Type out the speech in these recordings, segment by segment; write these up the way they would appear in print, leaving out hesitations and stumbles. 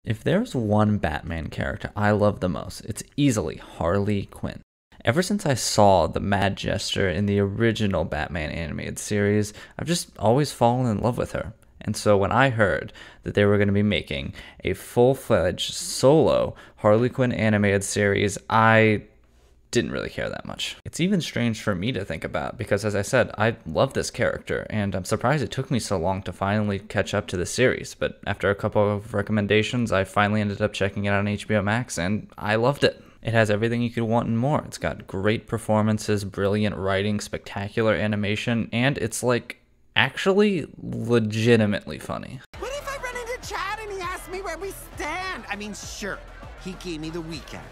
If there's one Batman character I love the most, it's easily Harley Quinn. Ever since I saw the mad gesture in the original Batman animated series, I've just always fallen in love with her. And so when I heard that they were going to be making a full-fledged solo Harley Quinn animated series, I didn't really care that much. It's even strange for me to think about because, as I said, I love this character, and I'm surprised it took me so long to finally catch up to the series. But after a couple of recommendations, I finally ended up checking it out on HBO Max, and I loved it. It has everything you could want and more. It's got great performances, brilliant writing, spectacular animation, and it's like actually legitimately funny. What if I run into Chad and he asks me where we stand? I mean, sure, he gave me the weekend.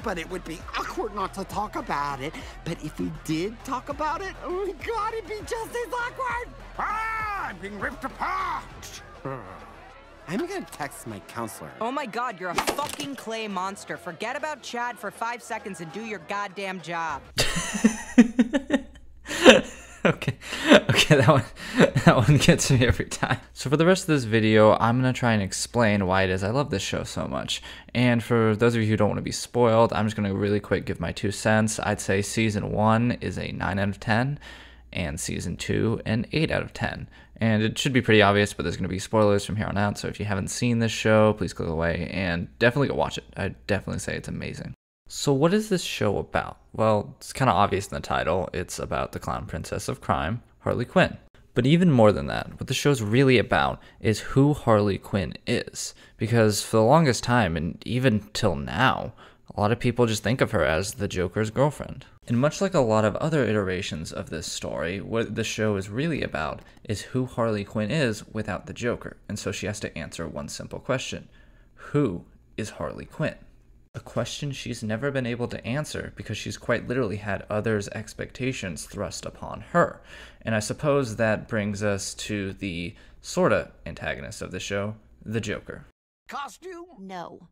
But it would be awkward not to talk about it. But if we did talk about it, oh my God, it'd be just as awkward. Ah, I'm being ripped apart. I'm gonna text my counselor. Oh my God, you're a fucking clay monster. Forget about Chad for 5 seconds and do your goddamn job. Okay, that one gets me every time. So for the rest of this video, I'm going to try and explain why it is I love this show so much. And for those of you who don't want to be spoiled, I'm just going to really quick give my 2 cents. I'd say Season 1 is a 9 out of 10, and Season 2 an 8 out of 10. And it should be pretty obvious, but there's going to be spoilers from here on out, so if you haven't seen this show, please click away, and definitely go watch it. I'd definitely say it's amazing. So what is this show about? Well, it's kind of obvious in the title. It's about the clown princess of crime, Harley Quinn. But even more than that, what the show's really about is who Harley Quinn is. Because for the longest time, and even till now, a lot of people just think of her as the Joker's girlfriend. And much like a lot of other iterations of this story, what the show is really about is who Harley Quinn is without the Joker. And so she has to answer one simple question. Who is Harley Quinn? A question she's never been able to answer because she's quite literally had others' expectations thrust upon her. And I suppose that brings us to the sorta antagonist of the show, the Joker. Costume? No,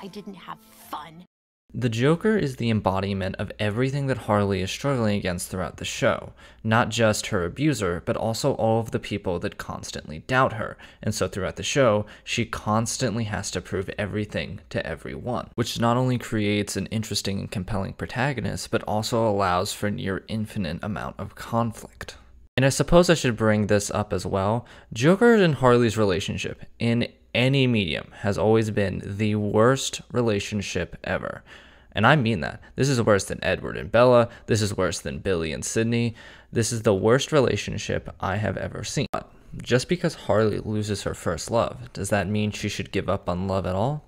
I didn't have fun. The Joker is the embodiment of everything that Harley is struggling against throughout the show. Not just her abuser, but also all of the people that constantly doubt her. And so throughout the show, she constantly has to prove everything to everyone, which not only creates an interesting and compelling protagonist, but also allows for near infinite amount of conflict. And I suppose I should bring this up as well. Joker and Harley's relationship in any medium has always been the worst relationship ever. And I mean that. This is worse than Edward and Bella. This is worse than Billy and Sydney. This is the worst relationship I have ever seen. But just because Harley loses her first love, does that mean she should give up on love at all?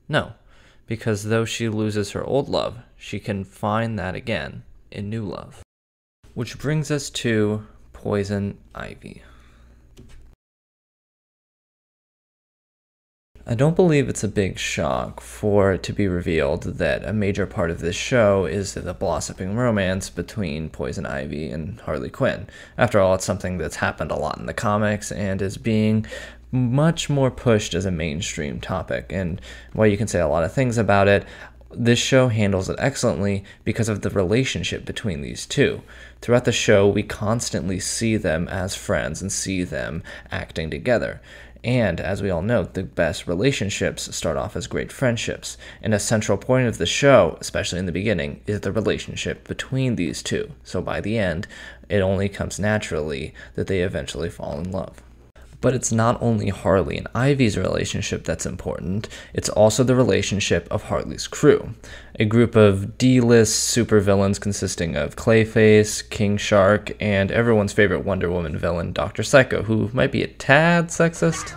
No. Because though she loses her old love, she can find that again in new love. Which brings us to Poison Ivy. I don't believe it's a big shock for it to be revealed that a major part of this show is the blossoming romance between Poison Ivy and Harley Quinn. After all, it's something that's happened a lot in the comics and is being much more pushed as a mainstream topic. And while you can say a lot of things about it, this show handles it excellently because of the relationship between these two. Throughout the show, we constantly see them as friends and see them acting together. And as we all know, the best relationships start off as great friendships. And a central point of the show, especially in the beginning, is the relationship between these two. So by the end, it only comes naturally that they eventually fall in love. But it's not only Harley and Ivy's relationship that's important, it's also the relationship of Harley's crew. A group of D-list supervillains consisting of Clayface, King Shark, and everyone's favorite Wonder Woman villain, Dr. Psycho, who might be a tad sexist.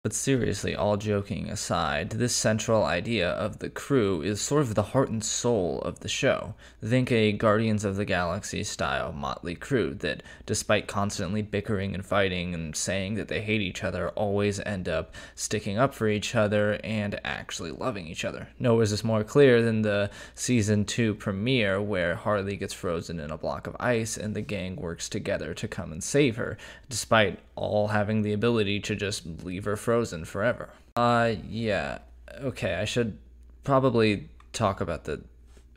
But seriously, all joking aside, this central idea of the crew is sort of the heart and soul of the show. Think a Guardians of the Galaxy style motley crew that, despite constantly bickering and fighting and saying that they hate each other, always end up sticking up for each other and actually loving each other. Nowhere is this more clear than the Season 2 premiere where Harley gets frozen in a block of ice and the gang works together to come and save her, despite all having the ability to just leave her frozen forever. Yeah. Okay, I should probably talk about the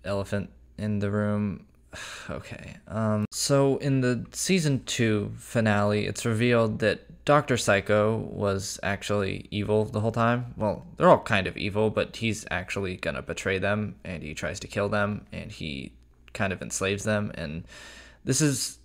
elephant in the room. Okay. So in the season 2 finale, it's revealed that Dr. Psycho was actually evil the whole time. Well, they're all kind of evil, but he's actually gonna betray them, and he tries to kill them, and he kind of enslaves them, and this is...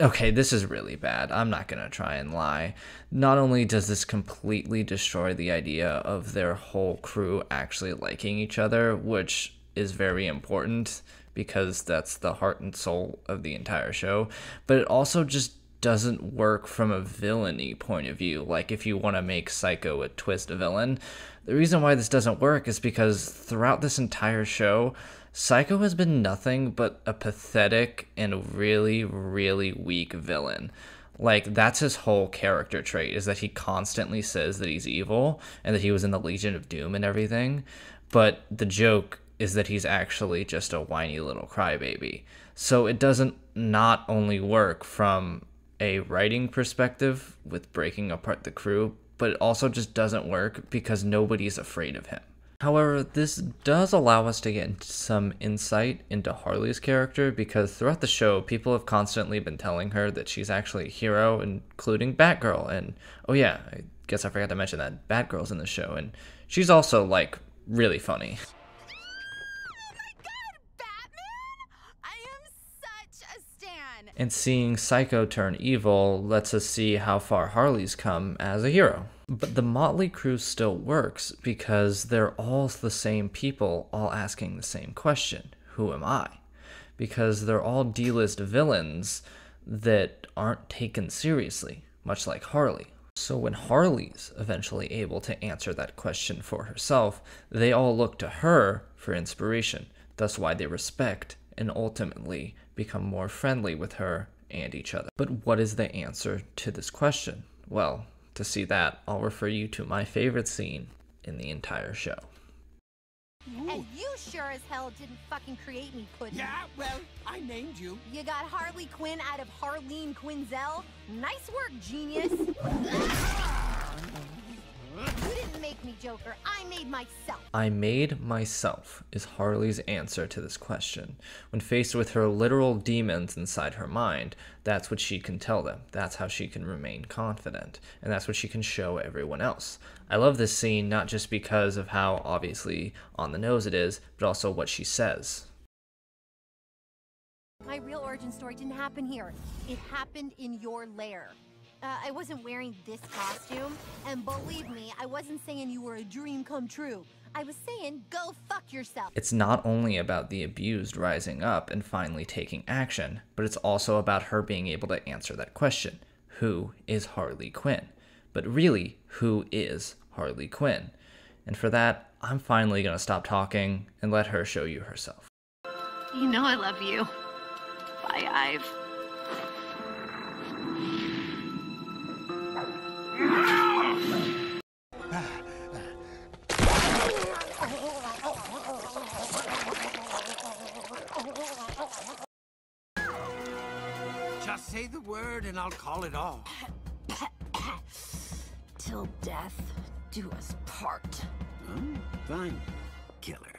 Okay, this is really bad. I'm not gonna try and lie. Not only does this completely destroy the idea of their whole crew actually liking each other, which is very important because that's the heart and soul of the entire show, but it also just doesn't work from a villainy point of view. Like, if you want to make Psycho a twist villain, the reason why this doesn't work is because throughout this entire show, Psycho has been nothing but a pathetic and really, really weak villain. Like, that's his whole character trait, is that he constantly says that he's evil and that he was in the Legion of Doom and everything, but the joke is that he's actually just a whiny little crybaby. So it doesn't not only work from a writing perspective with breaking apart the crew, but it also just doesn't work because nobody's afraid of him. However, this does allow us to get some insight into Harley's character, because throughout the show, people have constantly been telling her that she's actually a hero, including Batgirl. And, oh yeah, I guess I forgot to mention that Batgirl's in the show, and she's also, like, really funny. And seeing Psycho turn evil lets us see how far Harley's come as a hero. But the motley crew still works because they're all the same people, all asking the same question: who am I? Because they're all D-list villains that aren't taken seriously, much like Harley. So when Harley's eventually able to answer that question for herself, they all look to her for inspiration. That's why they respect and ultimately become more friendly with her and each other. But what is the answer to this question? Well, to see that, I'll refer you to my favorite scene in the entire show. And you sure as hell didn't fucking create me, Puddin'. Yeah, well, I named you. You got Harley Quinn out of Harleen Quinzel. Nice work, genius. You didn't make me, Joker. I made myself. I made myself is Harley's answer to this question. When faced with her literal demons inside her mind, that's what she can tell them. That's how she can remain confident. And that's what she can show everyone else. I love this scene not just because of how obviously on the nose it is, but also what she says. My real origin story didn't happen here. It happened in your lair. I wasn't wearing this costume, and believe me, I wasn't saying you were a dream come true. I was saying, go fuck yourself. It's not only about the abused rising up and finally taking action, but it's also about her being able to answer that question. Who is Harley Quinn? But really, who is Harley Quinn? And for that, I'm finally gonna stop talking and let her show you herself. You know I love you. Bye, Ive. Just say the word and I'll call it off. Till death do us part. Oh, fine. Killer.